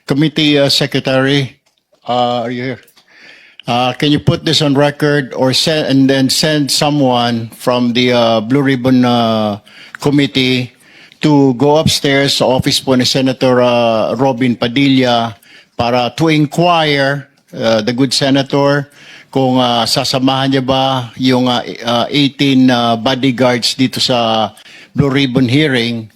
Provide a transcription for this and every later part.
Committee Secretary, are you here? Can you put this on record or send and then send someone from the Blue Ribbon Committee to go upstairs sa office po ni Senator Robin Padilla para to inquire the good senator kung sasamahan niya ba yung 18 bodyguards dito sa Blue Ribbon hearing.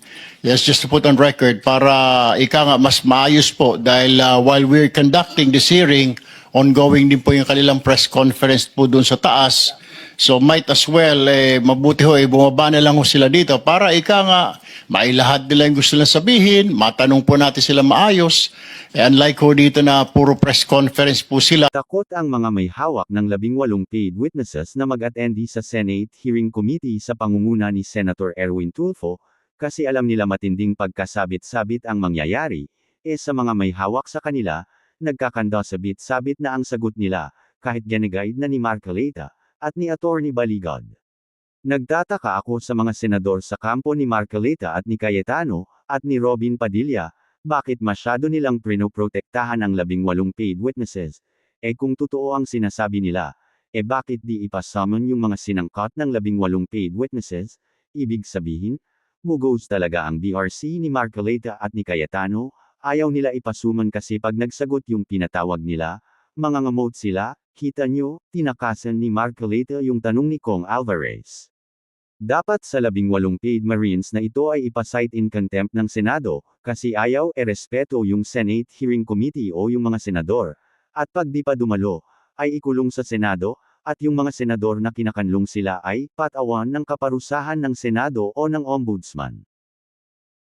Yes, just to put on record para ika nga mas maayos po dahil while we're conducting this hearing, ongoing din po yung kanilang press conference po doon sa taas. So might as well, mabuti ho, bumaba na lang ho sila dito para ika nga mailahat nila yung gusto nilang sabihin, matanong po natin sila maayos. Unlike ho dito na puro press conference po sila. Takot ang mga may hawak ng 18 paid witnesses na mag-attendi sa Senate Hearing Committee sa pangunguna ni Senator Erwin Tulfo, kasi alam nila matinding pagkasabit-sabit ang mangyayari, sa mga may hawak sa kanila, nagkakanda sabit-sabit na ang sagot nila, kahit ginagayad na ni Marcoleta, at ni Atty. Baligod. Nagtataka ako sa mga senador sa kampo ni Marcoleta at ni Cayetano, at ni Robin Padilla, bakit masyado nilang pinoprotektahan ang 18 paid witnesses, kung totoo ang sinasabi nila, bakit di ipasummon yung mga sinangkot ng 18 paid witnesses, ibig sabihin, mugos talaga ang BRC ni Marcoleta at ni Cayetano, ayaw nila ipasuman kasi pag nagsagot yung pinatawag nila, mangangamot sila, kita nyo, tinakasan ni Marcoleta yung tanong ni Kong Alvarez. Dapat sa 18 paid Marines na ito ay ipasight in contempt ng Senado, kasi ayaw respeto yung Senate Hearing Committee o yung mga senador, at pag di pa dumalo, ay ikulong sa Senado, at yung mga senador na kinakanlong sila ay patawan ng kaparusahan ng Senado o ng Ombudsman.